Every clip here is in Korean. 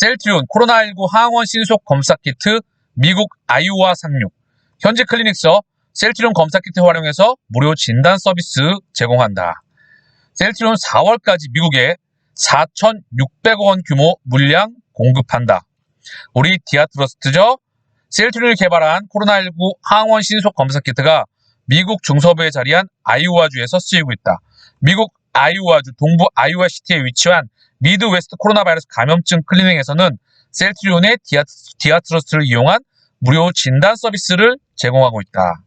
셀트리온 코로나19 항원 신속 검사 키트 미국 아이오와 상륙. 현지 클리닉서 셀트리온 검사 키트 활용해서 무료 진단 서비스 제공한다. 셀트리온 4월까지 미국에 4,600억 원 규모 물량 공급한다. 우리 디아트러스트죠? 셀트리온이 개발한 코로나19 항원 신속 검사 키트가 미국 중서부에 자리한 아이오와주에서 쓰이고 있다. 미국 아이오와주 동부 아이오와시티에 위치한 미드웨스트 코로나 바이러스 감염증 클리닉에서는 셀트리온의 디아트러스트를 이용한 무료 진단 서비스를 제공하고 있다.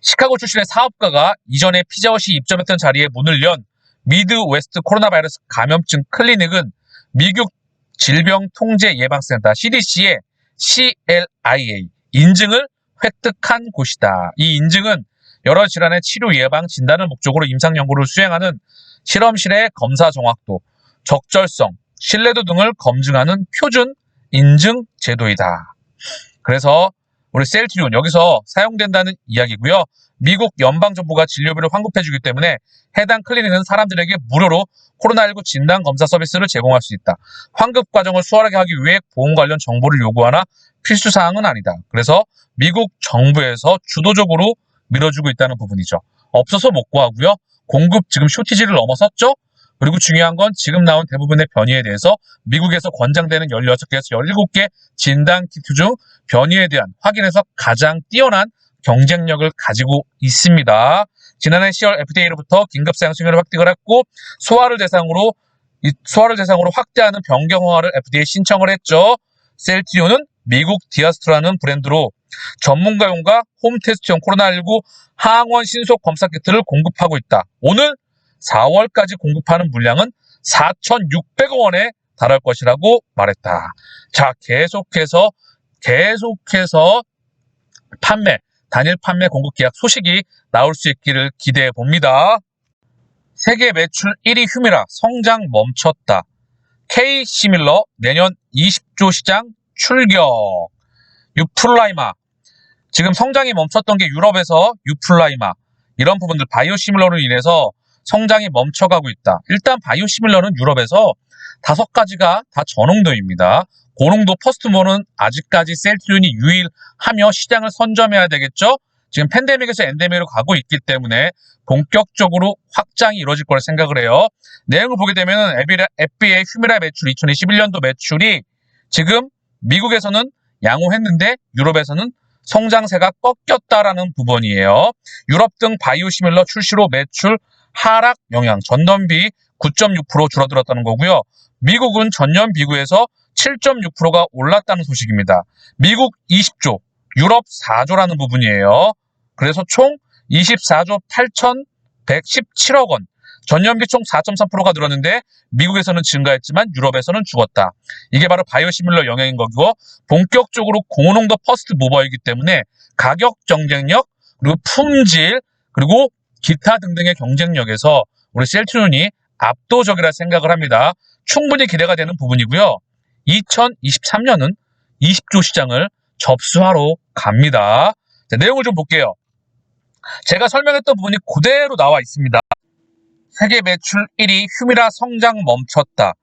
시카고 출신의 사업가가 이전에 피자헛이 입점했던 자리에 문을 연 미드웨스트 코로나 바이러스 감염증 클리닉은 미국 질병통제예방센터 CDC의 CLIA 인증을 획득한 곳이다. 이 인증은 여러 질환의 치료 예방 진단을 목적으로 임상 연구를 수행하는 실험실의 검사 정확도, 적절성, 신뢰도 등을 검증하는 표준 인증 제도이다. 그래서 우리 셀트리온 여기서 사용된다는 이야기고요. 미국 연방정부가 진료비를 환급해주기 때문에 해당 클리닉은 사람들에게 무료로 코로나19 진단 검사 서비스를 제공할 수 있다. 환급 과정을 수월하게 하기 위해 보험 관련 정보를 요구하나 필수 사항은 아니다. 그래서 미국 정부에서 주도적으로 밀어주고 있다는 부분이죠. 없어서 못 구하고요. 공급 지금 쇼티지를 넘어섰죠. 그리고 중요한 건 지금 나온 대부분의 변이에 대해서 미국에서 권장되는 16개에서 17개 진단 키트 중 변이에 대한 확인에서 가장 뛰어난 경쟁력을 가지고 있습니다. 지난해 10월 FDA로부터 긴급 사용 승인을 획득을 했고 소아를 대상으로 확대하는 변경 허가를 FDA 신청을 했죠. 셀트리온은 미국 디아스트라는 브랜드로 전문가용과 홈테스트용 코로나19 항원 신속 검사 키트를 공급하고 있다. 오늘 4월까지 공급하는 물량은 4,600억 원에 달할 것이라고 말했다. 자, 계속해서 단일 판매 공급 계약 소식이 나올 수 있기를 기대해 봅니다. 세계 매출 1위 휴미라 성장 멈췄다. K 시밀러 내년 20조 시장 출격. 유플라이마 지금 성장이 멈췄던 게 유럽에서 유플라이마 이런 부분들 바이오시밀러로 인해서 성장이 멈춰가고 있다. 일단 바이오시밀러는 유럽에서 5가지가 다 저농도입니다. 고농도 퍼스트모는 아직까지 셀트리온이 유일하며 시장을 선점해야 되겠죠. 지금 팬데믹에서 엔데믹으로 가고 있기 때문에 본격적으로 확장이 이루어질 거라 생각을 해요. 내용을 보게 되면 FDA 휴미라 매출 2021년도 매출이 지금 미국에서는 양호했는데 유럽에서는 성장세가 꺾였다라는 부분이에요. 유럽 등 바이오시밀러 출시로 매출 하락 영향, 전년비 9.6% 줄어들었다는 거고요. 미국은 전년 비교해서 7.6%가 올랐다는 소식입니다. 미국 20조, 유럽 4조라는 부분이에요. 그래서 총 24조 8,117억 원. 전년비 총 4.3%가 늘었는데 미국에서는 증가했지만 유럽에서는 죽었다. 이게 바로 바이오시밀러 영향인 거고 본격적으로 고농도 퍼스트 모버이기 때문에 가격 경쟁력 그리고 품질 그리고 기타 등등의 경쟁력에서 우리 셀트리온이 압도적이라 생각을 합니다. 충분히 기대가 되는 부분이고요. 2023년은 20조 시장을 접수하러 갑니다. 자, 내용을 좀 볼게요. 제가 설명했던 부분이 그대로 나와 있습니다. 세계 매출 1위 휴미라 성장 멈췄다.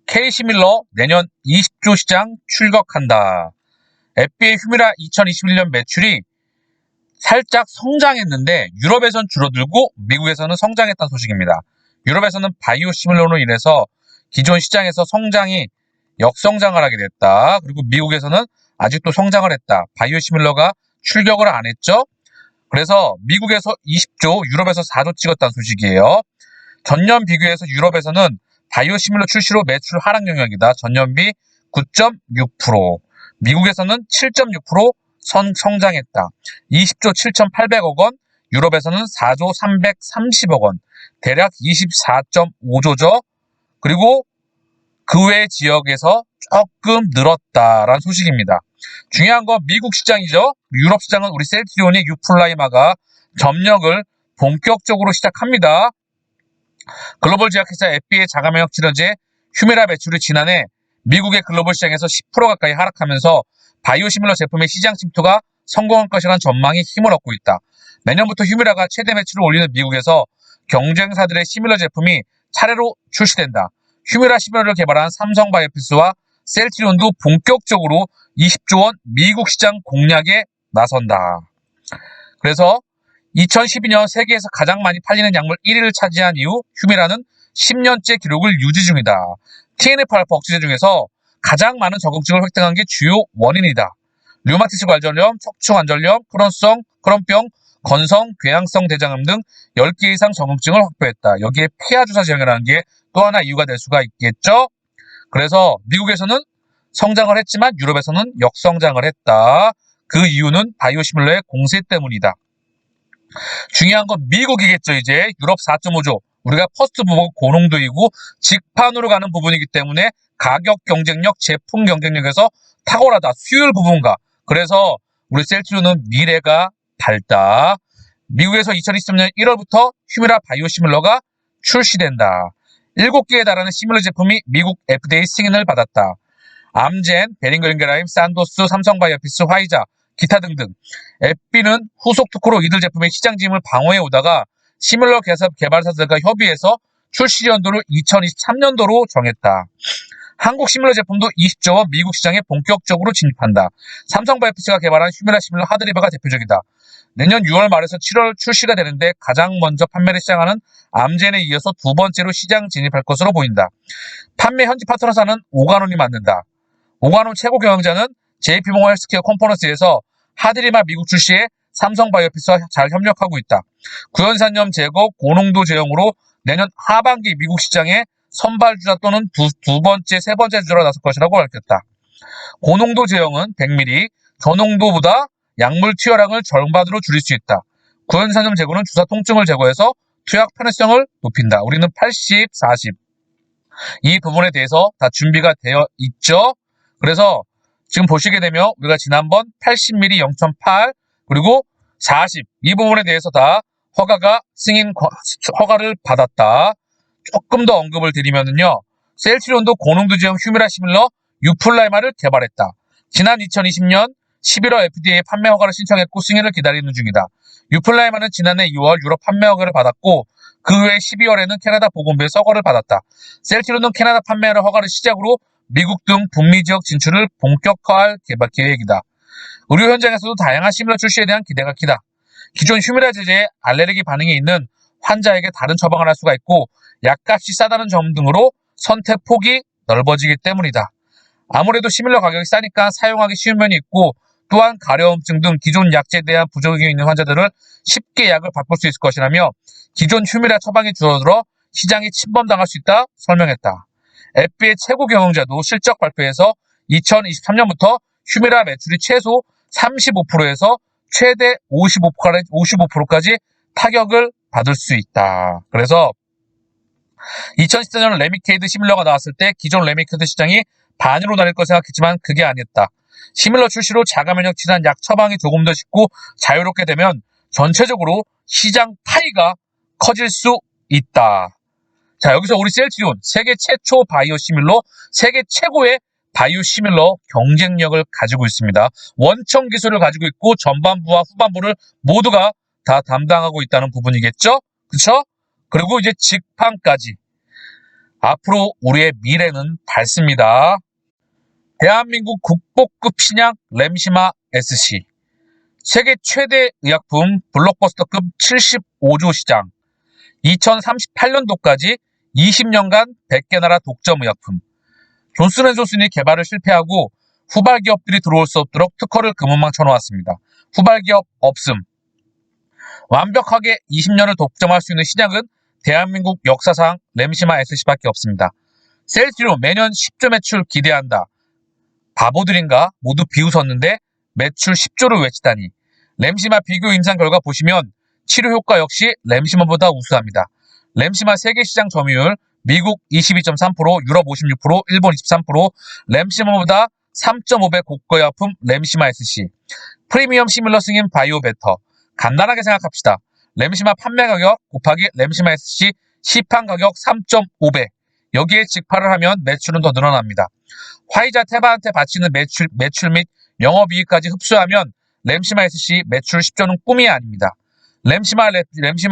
K시밀러 내년 20조 시장 출격한다. FDA 휴미라 2021년 매출이 살짝 성장했는데 유럽에선 줄어들고 미국에서는 성장했다는 소식입니다. 유럽에서는 바이오시밀러로 인해서 기존 시장에서 성장이 역성장을 하게 됐다. 그리고 미국에서는 아직도 성장을 했다. 바이오시밀러가 출격을 안 했죠. 그래서 미국에서 20조, 유럽에서 4조 찍었다는 소식이에요. 전년 비교해서 유럽에서는 바이오시밀러 출시로 매출 하락 영역이다. 전년비 9.6%, 미국에서는 7.6% 성장했다. 20조 7,800억 원, 유럽에서는 4조 330억 원, 대략 24.5조죠. 그리고 그 외 지역에서 조금 늘었다라는 소식입니다. 중요한 건 미국 시장이죠. 유럽 시장은 우리 셀트리온의 유플라이마가 점령을 본격적으로 시작합니다. 글로벌 제약회사 FDA 자가면역 치료제 휴미라 매출이 지난해 미국의 글로벌 시장에서 10% 가까이 하락하면서 바이오시밀러 제품의 시장 침투가 성공할 것이라는 전망이 힘을 얻고 있다. 내년부터 휴미라가 최대 매출을 올리는 미국에서 경쟁사들의 시밀러 제품이 차례로 출시된다. 휴미라 시밀러를 개발한 삼성바이오피스와 셀트리온도 본격적으로 20조 원 미국 시장 공략에 나선다. 그래서 2012년 세계에서 가장 많이 팔리는 약물 1위를 차지한 이후 휴미라는 10년째 기록을 유지 중이다. TNF-알파 억제제 중에서 가장 많은 적응증을 획득한 게 주요 원인이다. 류마티스 관절염, 척추관절염, 크론병, 건성, 궤양성 대장암 등 10개 이상 적응증을 확보했다. 여기에 폐하 주사 지형이라는 게 또 하나 이유가 될 수가 있겠죠. 그래서 미국에서는 성장을 했지만 유럽에서는 역성장을 했다. 그 이유는 바이오시밀러의 공세 때문이다. 중요한 건 미국이겠죠. 이제 유럽 4.5조. 우리가 퍼스트 부분 고농도이고 직판으로 가는 부분이기 때문에 가격 경쟁력, 제품 경쟁력에서 탁월하다. 수율 부분과. 그래서 우리 셀트리온은 미래가 밝다. 미국에서 2023년 1월부터 휴미라 바이오시밀러가 출시된다. 7개에 달하는 시밀러 제품이 미국 FDA 승인을 받았다. 암젠, 베링거 인게라임, 산도스, 삼성바이오피스, 화이자, 기타 등등. 에피는 후속 특허로 이들 제품의 시장 진입을 방어해 오다가 시밀러 개발사들과 협의해서 출시 연도를 2023년도로 정했다. 한국 시밀러 제품도 20조 원 미국 시장에 본격적으로 진입한다. 삼성바이오피스가 개발한 휴미라 시밀러 하드리버가 대표적이다. 내년 6월 말에서 7월 출시가 되는데 가장 먼저 판매를 시작하는 암젠에 이어서 두 번째로 시장 진입할 것으로 보인다. 판매 현지 파트너사는 오가논이 맡는다. 오가논 최고 경영자는 JP모건 헬스케어 컴포넌스에서 하드리마 미국 출시에 삼성바이오피스와 잘 협력하고 있다. 구연산염 제거 고농도 제형으로 내년 하반기 미국 시장에 선발주자 또는 두 번째, 세 번째 주자로 나설 것이라고 밝혔다. 고농도 제형은 100ml, 저농도보다 약물 투여량을 절반으로 줄일 수 있다. 구연산염 제거는 주사 통증을 제거해서 투약 편의성을 높인다. 우리는 80, 40. 이 부분에 대해서 다 준비가 되어 있죠. 그래서 지금 보시게 되면 우리가 지난번 80ml 0.8 그리고 40 이 부분에 대해서 다 허가를 받았다. 조금 더 언급을 드리면은요. 셀트리온도 고농도 제형 휴미라 시밀러 유플라이마를 개발했다. 지난 2020년 11월 FDA 판매 허가를 신청했고 승인을 기다리는 중이다. 유플라이마는 지난해 2월 유럽 판매 허가를 받았고 그 후에 12월에는 캐나다 보건부에서 허가를 받았다. 셀트리온은 캐나다 판매를 허가를 시작으로 미국 등 북미 지역 진출을 본격화할 개발 계획이다. 의료 현장에서도 다양한 시밀러 출시에 대한 기대가 크다. 기존 휴미라 제제에 알레르기 반응이 있는 환자에게 다른 처방을 할 수가 있고 약값이 싸다는 점 등으로 선택 폭이 넓어지기 때문이다. 아무래도 시밀러 가격이 싸니까 사용하기 쉬운 면이 있고 또한 가려움증 등 기존 약제에 대한 부작용이 있는 환자들을 쉽게 약을 바꿀 수 있을 것이라며 기존 휴미라 처방이 줄어들어 시장이 침범당할 수 있다 설명했다. FDA 최고 경영자도 실적 발표에서 2023년부터 휴미라 매출이 최소 35%에서 최대 55%까지 타격을 받을 수 있다. 그래서 2014년 레미케이드 시밀러가 나왔을 때 기존 레미케이드 시장이 반으로 나뉠 거 생각했지만 그게 아니었다. 시밀러 출시로 자가면역 질환 약 처방이 조금 더 쉽고 자유롭게 되면 전체적으로 시장 파이가 커질 수 있다. 자, 여기서 우리 셀트리온 세계 최초 바이오 시밀러, 세계 최고의 바이오 시밀러 경쟁력을 가지고 있습니다. 원천 기술을 가지고 있고 전반부와 후반부를 모두가 다 담당하고 있다는 부분이겠죠? 그쵸? 그리고 이제 직판까지. 앞으로 우리의 미래는 밝습니다. 대한민국 국보급 신약 램시마 SC. 세계 최대 의약품 블록버스터급 75조 시장. 2038년도까지 20년간 100개 나라 독점 의약품. 존슨앤존슨이 개발을 실패하고 후발 기업들이 들어올 수 없도록 특허를 그물망 쳐놓았습니다. 후발 기업 없음. 완벽하게 20년을 독점할 수 있는 신약은 대한민국 역사상 램시마 SC밖에 없습니다. 셀트리온 매년 10조 매출 기대한다. 바보들인가? 모두 비웃었는데 매출 10조를 외치다니. 램시마 비교 임상 결과 보시면 치료 효과 역시 램시마보다 우수합니다. 램시마 세계시장 점유율 미국 22.3%, 유럽 56%, 일본 23%, 램시마보다 3.5배 고가의 아품 램시마 SC. 프리미엄 시밀러 승인 바이오 베터. 간단하게 생각합시다. 램시마 판매 가격 곱하기 램시마 SC 시판 가격 3.5배. 여기에 직파를 하면 매출은 더 늘어납니다. 화이자 테바한테 바치는 매출 및 영업이익까지 흡수하면 램시마 SC 매출 10조는 꿈이 아닙니다. 램시마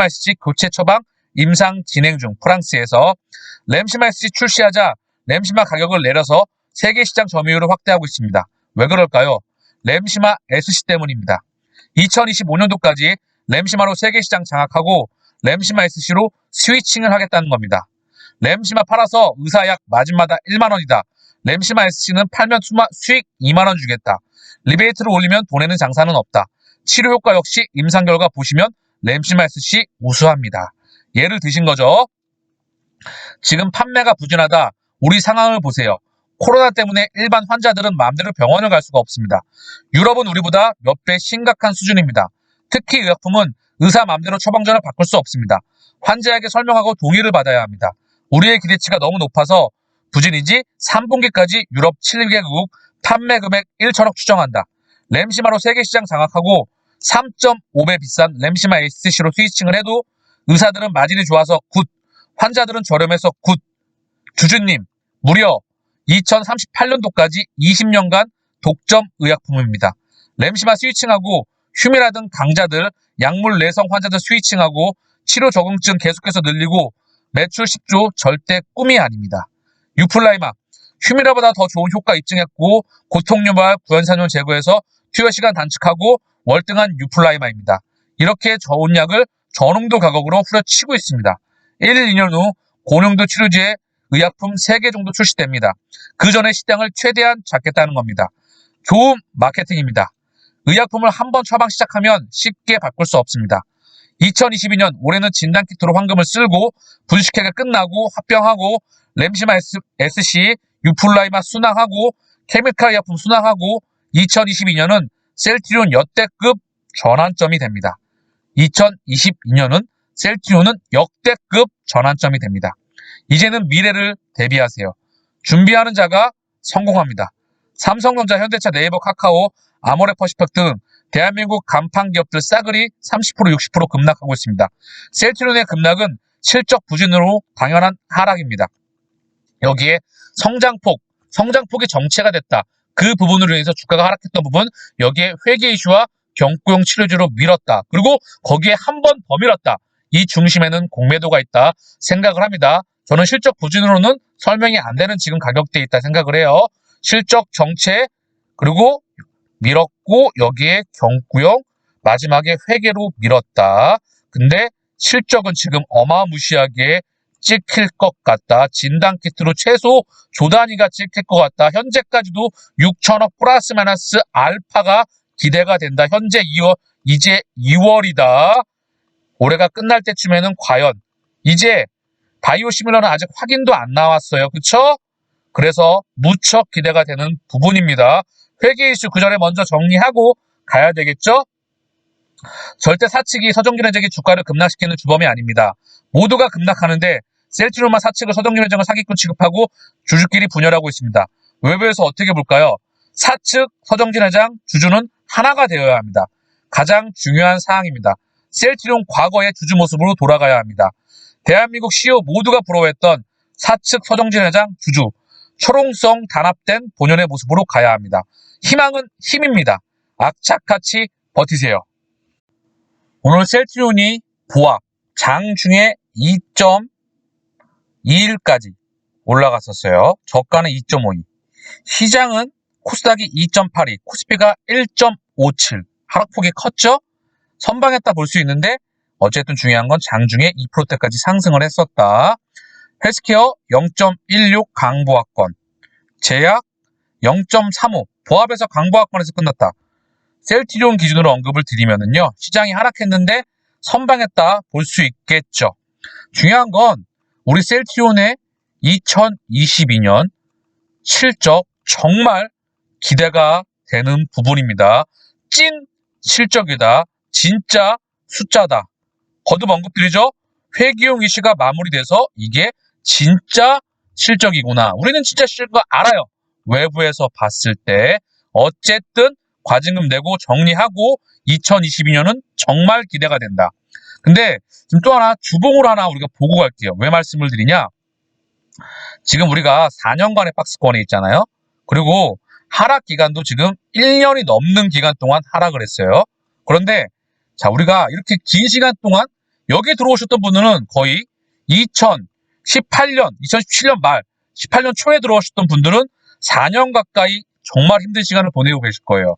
SC 교체 처방 임상 진행 중 프랑스에서 램시마 SC 출시하자 램시마 가격을 내려서 세계 시장 점유율을 확대하고 있습니다. 왜 그럴까요? 램시마 SC 때문입니다. 2025년도까지 램시마로 세계 시장 장악하고 램시마 SC로 스위칭을 하겠다는 겁니다. 램시마 팔아서 의사약 마진마다 1만원이다. 램시마 SC는 팔면 수익 2만원 주겠다. 리베이트를 올리면 돈에는 장사는 없다. 치료 효과 역시 임상 결과 보시면 램시마 SC 우수합니다. 예를 드신 거죠. 지금 판매가 부진하다. 우리 상황을 보세요. 코로나 때문에 일반 환자들은 마음대로 병원을 갈 수가 없습니다. 유럽은 우리보다 몇 배 심각한 수준입니다. 특히 의약품은 의사 마음대로 처방전을 바꿀 수 없습니다. 환자에게 설명하고 동의를 받아야 합니다. 우리의 기대치가 너무 높아서 부진인지 3분기까지 유럽 7개국 판매 금액 1천억 추정한다. 램시마로 세계 시장 장악하고 3.5배 비싼 램시마 SC로 스위칭을 해도 의사들은 마진이 좋아서 굿, 환자들은 저렴해서 굿. 주주님, 무려 2038년도까지 20년간 독점 의약품입니다. 램시마 스위칭하고 휴미라 등 강자들, 약물 내성 환자들 스위칭하고 치료 적응증 계속해서 늘리고 매출 10조 절대 꿈이 아닙니다. 유플라이마, 휴미라보다 더 좋은 효과 입증했고 고통 유발, 부연산염 제거해서 투여 시간 단축하고 월등한 유플라이마입니다. 이렇게 좋은 약을 저농도 가격으로 후려치고 있습니다. 1, 2년 후 고농도 치료제의 의약품 3개 정도 출시됩니다. 그 전에 시장을 최대한 잡겠다는 겁니다. 좋은 마케팅입니다. 의약품을 한번 처방 시작하면 쉽게 바꿀 수 없습니다. 2022년 올해는 진단키트로 황금을 쓸고 분식회가 끝나고 합병하고 램시마 SC, 유플라이마 순항하고 케미칼 의약품 순항하고 2022년은 셀트리온 역대급 전환점이 됩니다. 2022년은 셀트리온은 역대급 전환점이 됩니다. 이제는 미래를 대비하세요. 준비하는 자가 성공합니다. 삼성전자, 현대차, 네이버, 카카오, 아모레퍼시픽 등 대한민국 간판 기업들 싸그리 30%, 60% 급락하고 있습니다. 셀트리온의 급락은 실적 부진으로 당연한 하락입니다. 여기에 성장폭이 정체가 됐다. 그 부분으로 인해서 주가가 하락했던 부분, 여기에 회계 이슈와 경구용 치료제로 밀었다. 그리고 거기에 한 번 더 밀었다. 이 중심에는 공매도가 있다 생각을 합니다. 저는 실적 부진으로는 설명이 안 되는 지금 가격대에 있다 생각을 해요. 실적 정체, 그리고 밀었고 여기에 경구용, 마지막에 회계로 밀었다. 근데 실적은 지금 어마무시하게 찍힐 것 같다. 진단키트로 최소 조단위가 찍힐 것 같다. 현재까지도 6천억 플러스 마이너스 알파가 기대가 된다. 현재 2월, 이제 2월이다. 올해가 끝날 때쯤에는 과연 이제 바이오 시밀러는 아직 확인도 안 나왔어요. 그쵸? 그래서 무척 기대가 되는 부분입니다. 회계 이슈 그 전에 먼저 정리하고 가야 되겠죠? 절대 사측이 서정기련적인 주가를 급락시키는 주범이 아닙니다. 모두가 급락하는데 셀트리온만 사측을 서정기련적인 사기꾼 취급하고 주주끼리 분열하고 있습니다. 외부에서 어떻게 볼까요? 사측, 서정진회장, 주주는 하나가 되어야 합니다. 가장 중요한 사항입니다. 셀트리온 과거의 주주 모습으로 돌아가야 합니다. 대한민국 CEO 모두가 부러워했던 사측, 서정진회장, 주주, 초롱성 단합된 본연의 모습으로 가야 합니다. 희망은 힘입니다. 악착같이 버티세요. 오늘 셀트리온이 보합 장중에 2.21까지 올라갔었어요. 저가는 2.52. 시장은 코스닥이 2.82, 코스피가 1.57. 하락폭이 컸죠? 선방했다 볼 수 있는데 어쨌든 중요한 건 장중에 2%대까지 상승을 했었다. 헬스케어 0.16 강보합권, 제약 0.35, 보합에서 강보합권에서 끝났다. 셀트리온 기준으로 언급을 드리면은요, 시장이 하락했는데 선방했다 볼 수 있겠죠. 중요한 건 우리 셀트리온의 2022년 실적 정말 기대가 되는 부분입니다. 찐 실적이다. 진짜 숫자다. 거듭 언급드리죠. 회계용 이슈가 마무리돼서 이게 진짜 실적이구나. 우리는 진짜 실적 알아요. 외부에서 봤을 때 어쨌든 과징금 내고 정리하고 2022년은 정말 기대가 된다. 근데 지금 또 하나 주봉으로 하나 우리가 보고 갈게요. 왜 말씀을 드리냐? 지금 우리가 4년간의 박스권에 있잖아요. 그리고 하락 기간도 지금 1년이 넘는 기간 동안 하락을 했어요. 그런데 자, 우리가 이렇게 긴 시간 동안 여기 들어오셨던 분들은 거의 2018년, 2017년 말, 18년 초에 들어오셨던 분들은 4년 가까이 정말 힘든 시간을 보내고 계실 거예요.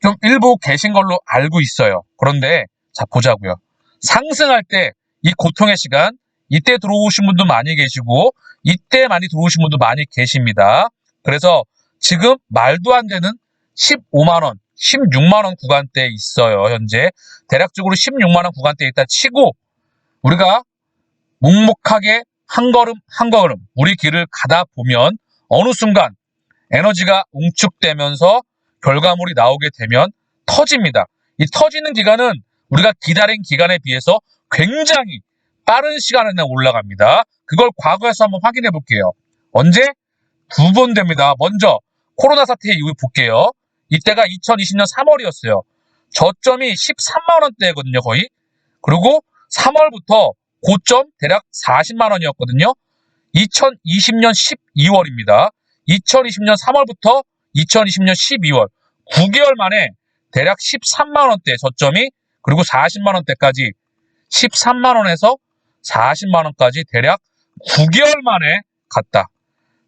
좀 일부 계신 걸로 알고 있어요. 그런데 자 보자고요. 상승할 때 이 고통의 시간, 이때 들어오신 분도 많이 계시고 이때 많이 들어오신 분도 많이 계십니다. 그래서 지금 말도 안 되는 15만원, 16만원 구간대에 있어요. 현재 대략적으로 16만원 구간대에 있다 치고 우리가 묵묵하게 한 걸음 한 걸음 우리 길을 가다 보면 어느 순간 에너지가 응축되면서 결과물이 나오게 되면 터집니다. 이 터지는 기간은 우리가 기다린 기간에 비해서 굉장히 빠른 시간 안에 올라갑니다. 그걸 과거에서 한번 확인해 볼게요. 언제? 2번 됩니다. 먼저 코로나 사태 이후에 볼게요. 이때가 2020년 3월이었어요. 저점이 13만원대거든요, 거의. 그리고 3월부터 고점 대략 40만원이었거든요. 2020년 12월입니다. 2020년 3월부터 2020년 12월 9개월 만에 대략 13만원대 저점이 그리고 40만원대까지 13만원에서 40만원까지 대략 9개월 만에 갔다.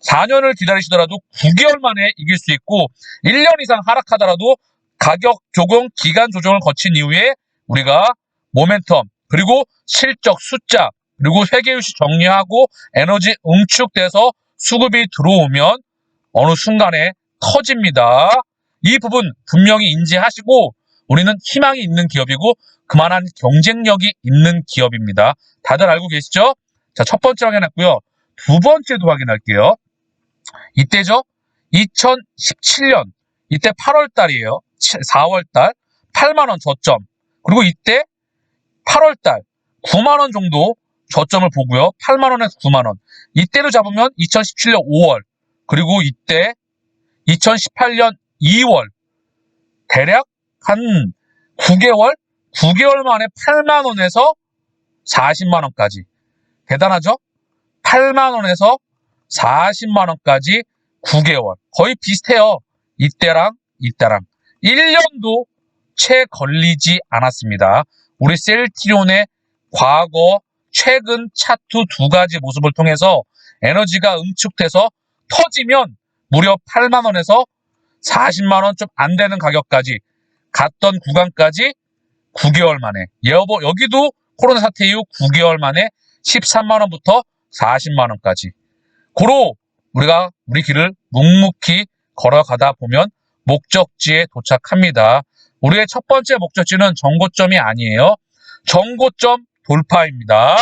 4년을 기다리시더라도 9개월 만에 이길 수 있고 1년 이상 하락하더라도 가격 조정, 기간 조정을 거친 이후에 우리가 모멘텀 그리고 실적 숫자 그리고 회계유시 정리하고 에너지 응축돼서 수급이 들어오면 어느 순간에 터집니다. 이 부분 분명히 인지하시고 우리는 희망이 있는 기업이고 그만한 경쟁력이 있는 기업입니다. 다들 알고 계시죠? 자, 첫 번째 확인했고요. 두 번째도 확인할게요. 이때죠? 2017년 이때 8월달이에요. 4월달 8만원 저점 그리고 이때 8월달 9만원 정도 저점을 보고요. 8만원에서 9만원 이때로 잡으면 2017년 5월 그리고 이때 2018년 2월 대략 한 9개월 만에 8만원에서 40만원까지 대단하죠? 8만원에서 40만원까지 9개월 거의 비슷해요. 이때랑 1년도 채 걸리지 않았습니다. 우리 셀트리온의 과거 최근 차트 두 가지 모습을 통해서 에너지가 응축돼서 터지면 무려 8만원에서 40만원 좀 안 되는 가격까지 갔던 구간까지 9개월 만에 여기도 코로나 사태 이후 9개월 만에 13만원부터 40만원까지 고로 우리가 우리 길을 묵묵히 걸어가다 보면 목적지에 도착합니다. 우리의 첫 번째 목적지는 정고점이 아니에요. 정고점 돌파입니다.